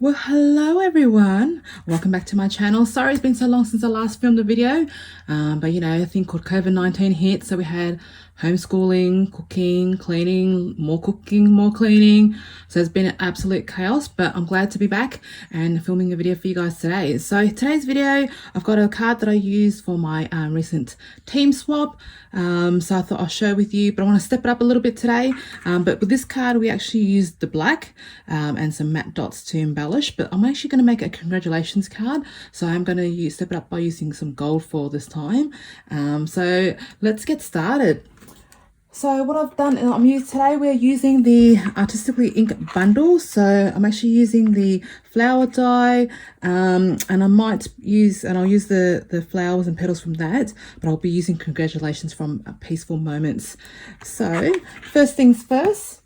Well, hello everyone. Welcome back to my channel. Sorry it's been so long since I last filmed a video, but you know, a thing called COVID-19 hit, so we had homeschooling, cooking, cleaning, more cooking, more cleaning. So it's been an absolute chaos, but I'm glad to be back and filming a video for you guys today. So today's video, I've got a card that I used for my recent team swap. So I thought I'll share with you, but I want to step it up a little bit today. But with this card, we actually used the black and some matte dots to embellish, but I'm actually going to make a congratulations card. So I'm going to step it up by using some gold foil this time. So let's get started. So what I've done, today we're using the Artistically ink bundle. So I'm actually using the flower die, and I'll use the flowers and petals from that, but I'll be using congratulations from Peaceful Moments. So first things first,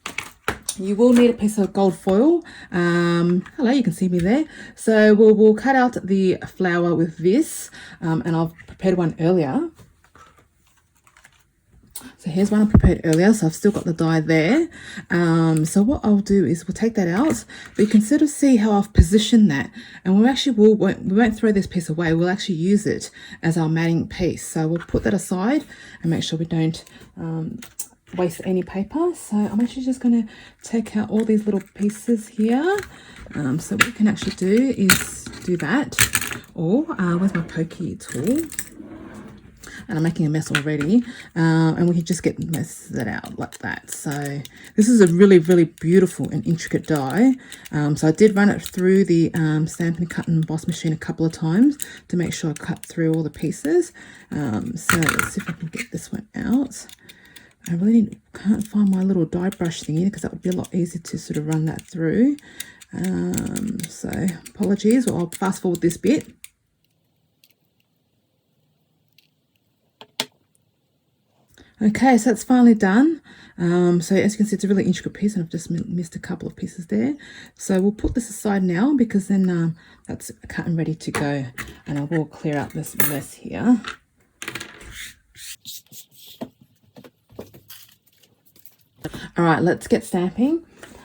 you will need a piece of gold foil. Hello, you can see me there. So we'll cut out the flower with this, and I've prepared one earlier. So here's one I prepared earlier, so I've still got the die there. So what I'll do is we'll take that out, but you can sort of see how I've positioned that, and we won't throw this piece away. We'll actually use it as our matting piece. So we'll put that aside and make sure we don't waste any paper. So I'm actually just going to take out all these little pieces here. So what we can actually do is do that. Or where's my pokey tool? And I'm making a mess already, and we can just get that out like that. So this is a really, really beautiful and intricate die. So I did run it through the Stampin' Cut and Emboss machine a couple of times to make sure I cut through all the pieces. So let's see if I can get this one out. I really can't find my little die brush thingy because that would be a lot easier to sort of run that through. So apologies, well, I'll fast forward this bit. Okay, so that's finally done. So as you can see, it's a really intricate piece, and I've just missed a couple of pieces there. So we'll put this aside now because then that's cut and ready to go. And I will clear out this mess here. All right, let's get stamping.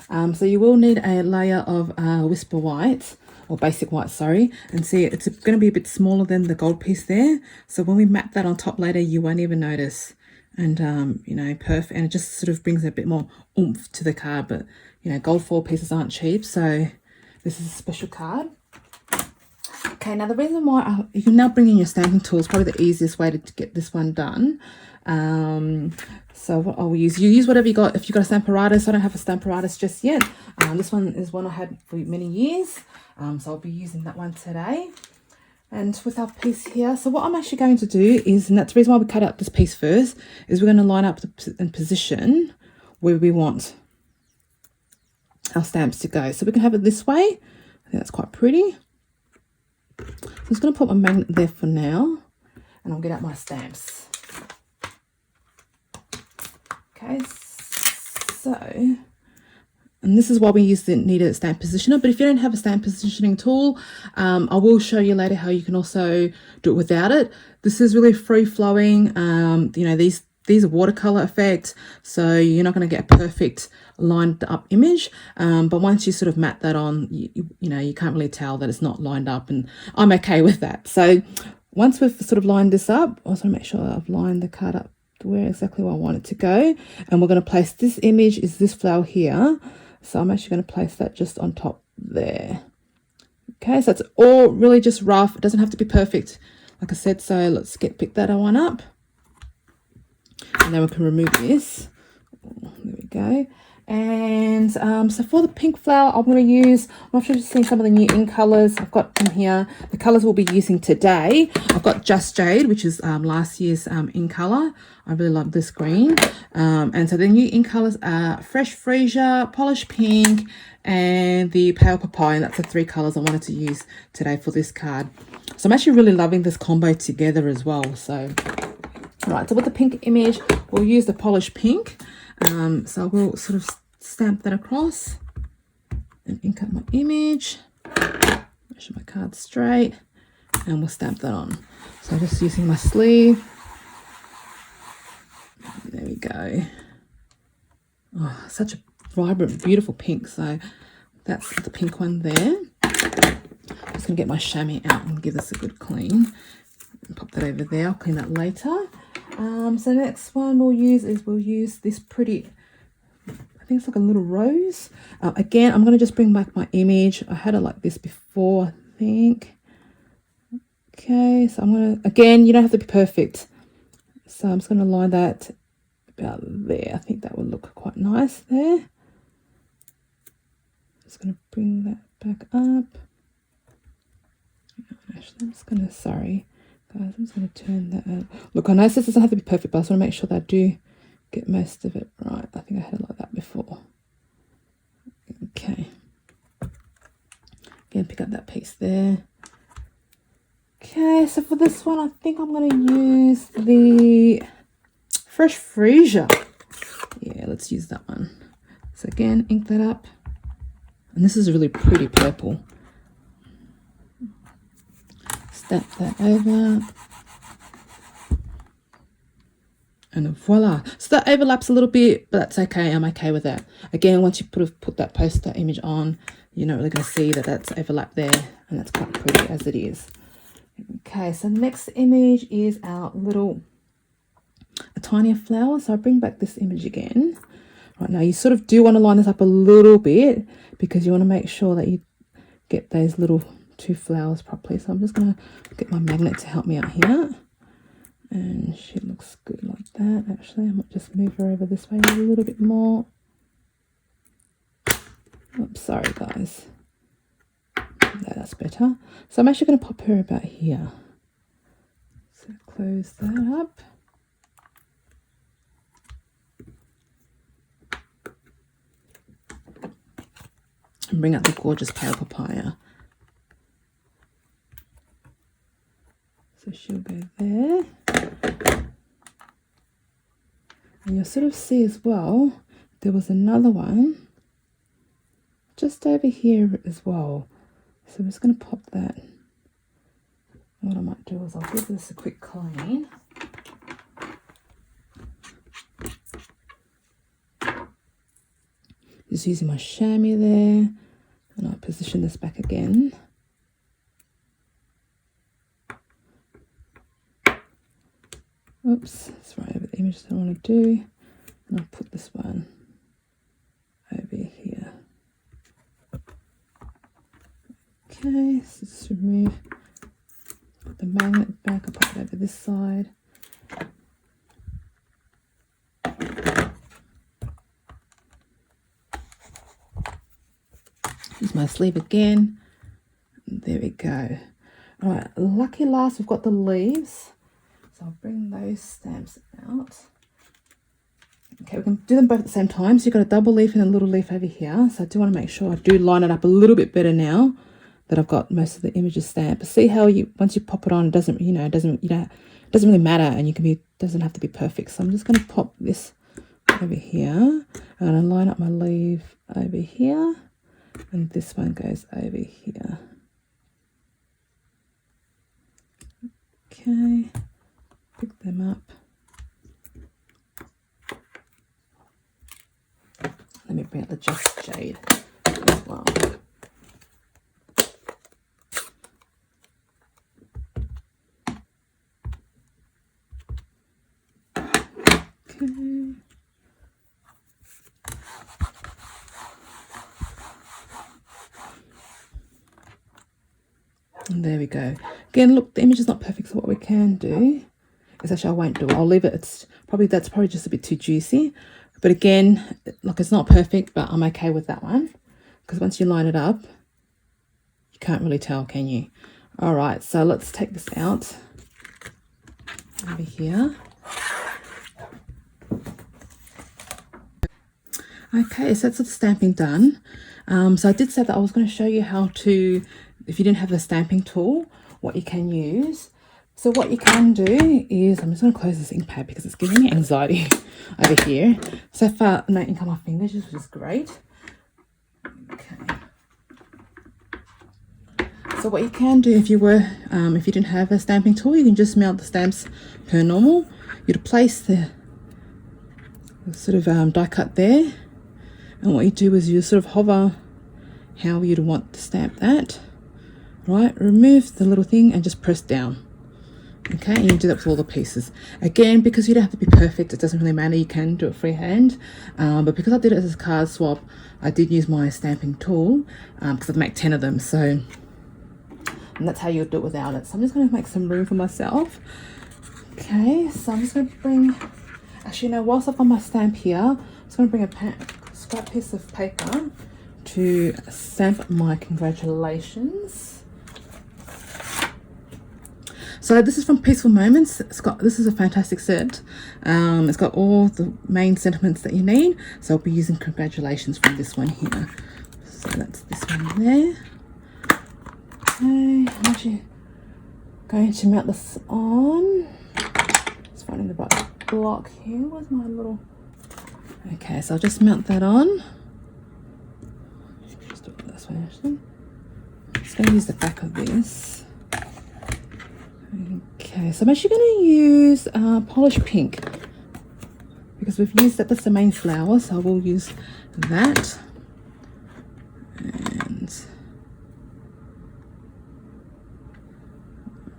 So you will need a layer of Whisper White, or Basic White, sorry. And see, it's going to be a bit smaller than the gold piece there. So when we map that on top later, you won't even notice. And you know, perfect, and it just sort of brings a bit more oomph to the card. But you know, gold foil pieces aren't cheap, so this is a special card. Okay, now the reason why you can now bring in your stamping tool is probably the easiest way to get this one done. So what I will use, you use whatever you got. If you've got a Stamparatus, I don't have a Stamparatus just yet. This one is one I had for many years, so I'll be using that one today. And with our piece here, so what I'm actually going to do is, and that's the reason why we cut out this piece first, is we're going to line up and position where we want our stamps to go. So we can have it this way. I think that's quite pretty. So I'm just going to put my magnet there for now, and I'll get out my stamps. Okay, so... And this is why we need a stamp positioner. But if you don't have a stamp positioning tool, I will show you later how you can also do it without it. This is really free flowing. You know, these are watercolor effect, so you're not going to get a perfect lined up image. But once you sort of mat that on, you know, you can't really tell that it's not lined up, and I'm okay with that. So once we've sort of lined this up, I also make sure I've lined the card up to where exactly where I want it to go. And we're going to place this image, is this flower here. So I'm actually going to place that just on top there. Okay, so it's all really just rough. It doesn't have to be perfect, like I said. So let's pick that one up. And then we can remove this. There we go. And so for the pink flower, I'm going to use, I'm not sure if you've seen some of the new ink colours I've got in here. The colours we'll be using today, I've got Just Jade, which is last year's ink colour. I really love this green. And so the new ink colours are Fresh Freesia, Polished Pink, and the Pale Papaya. And that's the three colours I wanted to use today for this card. So I'm actually really loving this combo together as well. So, right, so with the pink image, we'll use the Polished Pink. So we'll sort of stamp that across and ink up my image, make sure my card's straight, and we'll stamp that on. So just using my sleeve. There we go. Oh, such a vibrant, beautiful pink. So that's the pink one there. going to get my chamois out and give this a good clean. Pop that over there. I'll clean that later. So the next one we'll use this pretty, I think it's like a little rose. Again, I'm going to just bring back my image. I had it like this before, I think. Okay, so I'm going to, again, you don't have to be perfect. So I'm just going to line that about there. I think that would look quite nice there. Just going to bring that back up. Actually, I'm just going to, sorry guys, I'm just going to turn that out. Look, I know this doesn't have to be perfect, but I just want to make sure that I do get most of it right. I think I had it like that before. Okay. Again, pick up that piece there. Okay, so for this one, I think I'm going to use the Fresh Freesia. Yeah, let's use that one. So again, ink that up. And this is a really pretty purple. Stamp that over. And voila. So that overlaps a little bit, but that's okay. I'm okay with that. Again, once you put that poster image on, you're not really going to see that that's overlapped there. And that's quite pretty as it is. Okay, so the next image is our little, a tinier flower. So I'll bring back this image again. Right, now you sort of do want to line this up a little bit because you want to make sure that you get those little two flowers properly. So I'm just going to get my magnet to help me out here. And she looks good like that. Actually, I might just move her over this way a little bit more. Oops, sorry guys. There, that's better. So I'm actually going to pop her about here. So close that up. And bring out the gorgeous Pale Papaya. So she'll go there. And you'll sort of see as well, there was another one just over here as well. So I'm just going to pop that. What I might do is I'll give this a quick clean. Just using my chamois there. And I'll position this back again. Oops, that's right over the image that I want to do. And I'll put this one over here. Okay, so just remove, put the magnet back, I'll put it over this side. Use my sleeve again. There we go. All right, lucky last, we've got the leaves. So I'll bring those stamps out. Okay, we can do them both at the same time. So you've got a double leaf and a little leaf over here. So I do want to make sure I do line it up a little bit better now that I've got most of the images stamped. See how once you pop it on, it doesn't really matter, and doesn't have to be perfect. So I'm just going to pop this over here and I line up my leaf over here, and this one goes over here. Okay, pick them up. Let me bring out the Just Jade as well. Okay. And there we go. Again, look, the image is not perfect, so what we can do is, actually I won't do it. I'll leave it. That's probably just a bit too juicy. But again, look, it's not perfect, but I'm okay with that one. Because once you line it up, you can't really tell, can you? All right, so let's take this out over here. Okay, so that's the stamping done. So I did say that I was going to show you how to, if you didn't have a stamping tool, what you can use. So what you can do is, I'm just going to close this ink pad because it's giving me anxiety over here. So far, no ink on my fingers, which is great. Okay. So what you can do if you didn't have a stamping tool, you can just mount the stamps per normal. You'd place the sort of die cut there. And what you do is you sort of hover how you'd want to stamp that. right? Remove the little thing and just press down. Okay, and you do that with all the pieces. Again, because you don't have to be perfect, it doesn't really matter. You can do it freehand. But because I did it as a card swap, I did use my stamping tool because I'd make 10 of them. So, and that's how you'll do it without it. So I'm just going to make some room for myself. Okay, so I'm just going to bring, actually, you know, whilst I've got my stamp here, I'm just going to bring a scrap piece of paper to stamp my congratulations. So this is from Peaceful Moments. This is a fantastic set. It's got all the main sentiments that you need. So I'll be using congratulations from this one here. So that's this one there. Okay, I'm actually going to mount this on. Just finding the right block here. Where's my little... Okay, so I'll just mount that on. Just do it this way actually. I'm just going to use the back of this. Okay, so I'm actually going to use polished pink because we've used that. That's the main flower, so I will use that. And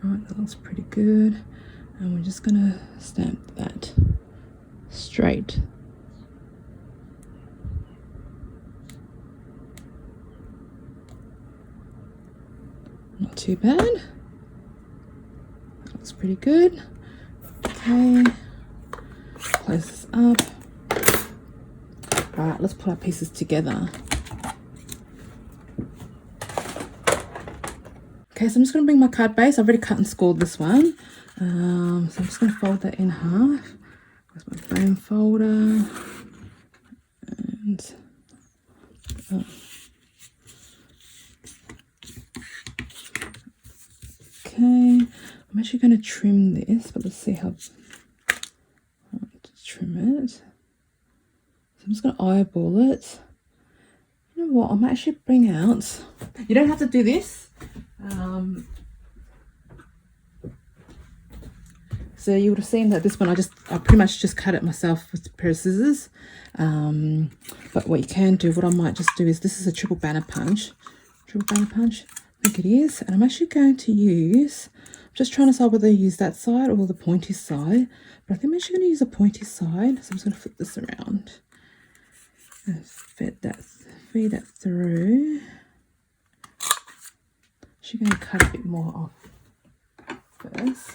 alright, that looks pretty good. And we're just going to stamp that straight. Not too bad. Looks pretty good. Okay, close this up. All right, let's put our pieces together. Okay, so I'm just going to bring my card base. I've already cut and scored this one. So I'm just going to fold that in half. Where's my bone folder? And okay. I'm actually going to trim this, but let's see how to trim it. So I'm just going to eyeball it. You know what? I might actually bring out. You don't have to do this. So you would have seen that this one I pretty much just cut it myself with a pair of scissors. But what you can do, what I might just do is, this is a triple banner punch. I think it is, and I'm actually going to use. Just trying to decide whether to use that side or the pointy side, but I think I'm actually going to use a pointy side. So I'm just going to flip this around and feed that through. Actually going to cut a bit more off first.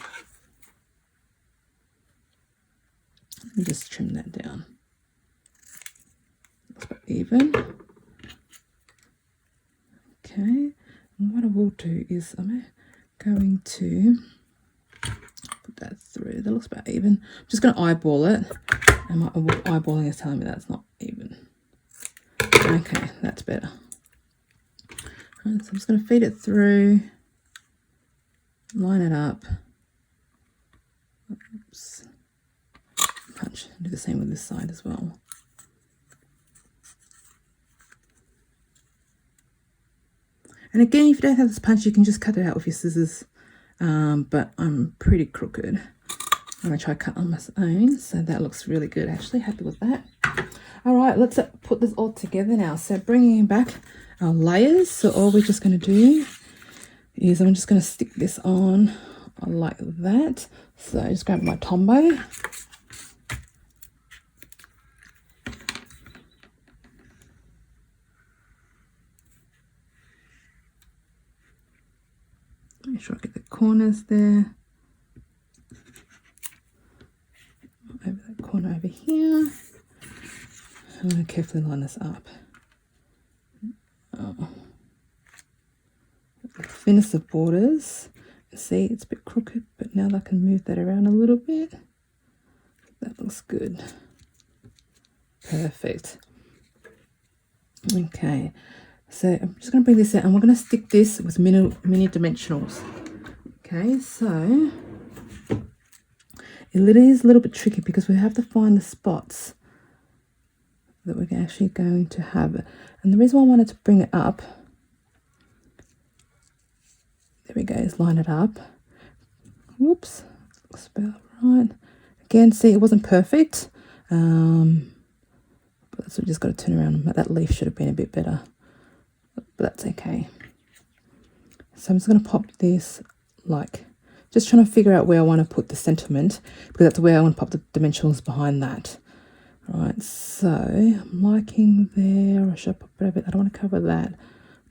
Let me just trim that down. Looks about even. Okay, and what I will do is I'm going to put that through. That looks about even. I'm just going to eyeball it, and my eyeballing is telling me that's not even. Okay, that's better. Right, so I'm just going to feed it through, line it up. Oops. Punch. Do the same with this side as well. And again, if you don't have this punch, you can just cut it out with your scissors. But I'm pretty crooked. I'm going to try cut on my own. So that looks really good, actually. Happy with that. All right, let's put this all together now. So bringing back our layers. So all we're just going to do is I'm just going to stick this on like that. So just grab my Tombow. Make sure I get the corners there. Over that corner over here. I'm going to carefully line this up. The thinnest of borders. See, it's a bit crooked, but now I can move that around a little bit. That looks good. Perfect. Okay. So I'm just going to bring this out, and we're going to stick this with mini dimensionals. Okay, so it is a little bit tricky because we have to find the spots that we're actually going to have. And the reason why I wanted to bring it up, there we go, is line it up. Whoops, looks about right. Again, see, it wasn't perfect. But so we just got to turn around. That leaf should have been a bit better. But that's okay. So I'm just going to pop this like, just trying to figure out where I want to put the sentiment, because that's where I want to pop the dimensionals behind that. All right, so I'm liking there. I should pop it a bit. I don't want to cover that. I'm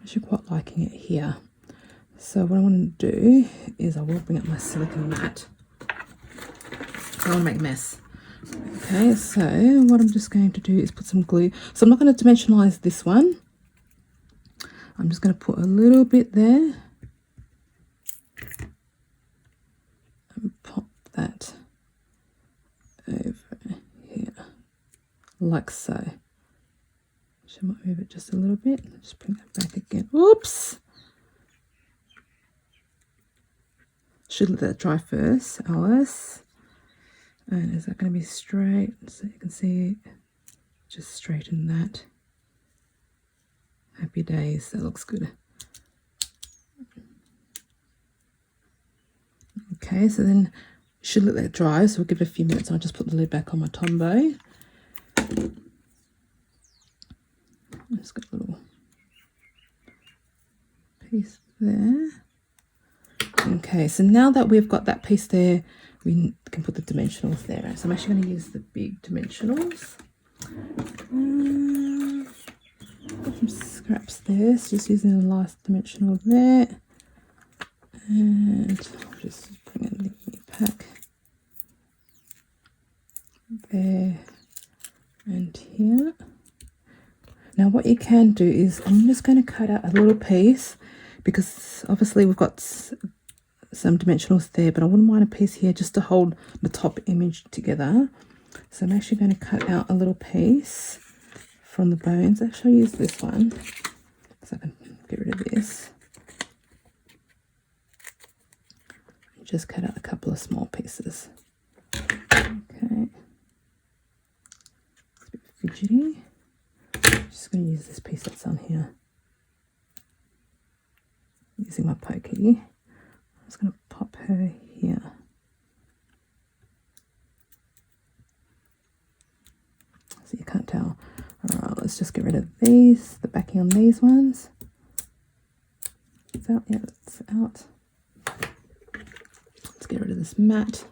actually quite liking it here. So what I want to do is I will bring up my silicone mat. I want to make a mess. Okay, so what I'm just going to do is put some glue. So I'm not going to dimensionalize this one. I'm just going to put a little bit there and pop that over here, like so. I might move it just a little bit. Just bring that back again. Oops! Should let that dry first, Alice. And is that going to be straight? So you can see, just straighten that. Happy days, that looks good. Okay, so then should let that dry, so we'll give it a few minutes. I'll just put the lid back on my Tombow. Just got a little piece there. Okay, so now that we've got that piece there, we can put the dimensionals there. So I'm actually going to use the big dimensionals. Got some scraps there, so just using the last dimensional there. And I'll just bring in the pack there and here. Now what you can do is, I'm just going to cut out a little piece, because obviously we've got some dimensionals there, but I wouldn't mind a piece here just to hold the top image together. So I'm actually going to cut out a little piece from the bones. Actually, I'll use this one so I can get rid of this. Just cut out a couple of small pieces. Okay, it's a bit fidgety. Just going to use this piece that's on here. Using my pokey, I'm just going to pop her here. So you can't tell. All right, let's just get rid of these, the backing on these ones. It's out, yeah, it's out. Let's get rid of this mat.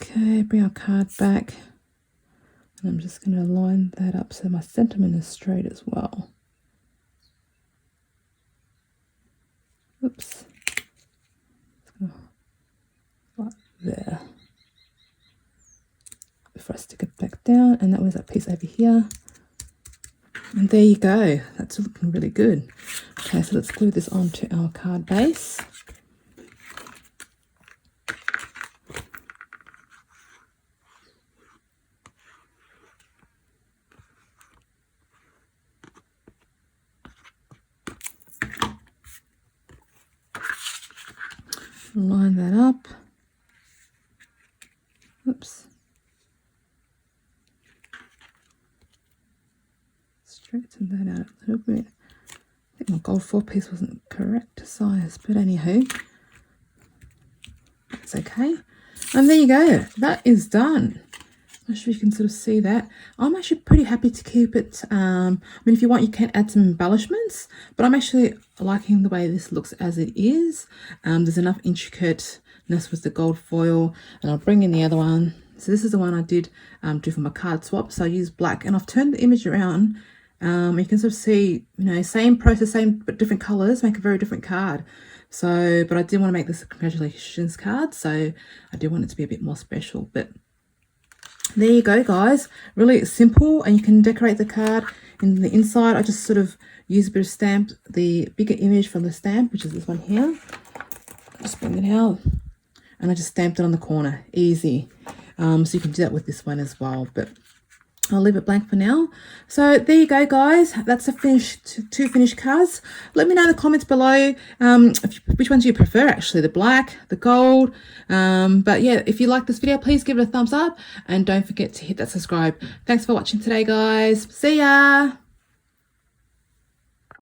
Okay, bring our card back. And I'm just going to line that up so my sentiment is straight as well. Oops. Right there. Before I stick it back down, and that was that piece over here. And there you go. That's looking really good. Okay, so let's glue this onto our card base. Line that up. Oops. Straighten that out a little bit. I think my gold foil piece wasn't correct size, but anywho, that's okay. And there you go. That is done. I'm not sure you can sort of see that. I'm actually pretty happy to keep it. I mean, if you want, you can add some embellishments, but I'm actually liking the way this looks as it is. There's enough intricateness with the gold foil, and I'll bring in the other one. So this is the one I did do for my card swap. So I used black, and I've turned the image around. You can sort of see, you know, same process, same but different colors make a very different card. So, but I did want to make this a congratulations card, so I do want it to be a bit more special. But there you go, guys. Really simple, and you can decorate the card. In the inside, I just sort of use a bit of stamp, the bigger image from the stamp, which is this one here. Just bring it out, and I just stamped it on the corner. Easy. So you can do that with this one as well, but I'll leave it blank for now. So there you go, guys. That's the two finished cards. Let me know in the comments below which ones you prefer, actually, the black, the gold. But yeah, if you like this video, please give it a thumbs up, and don't forget to hit that subscribe. Thanks for watching today, guys. See ya.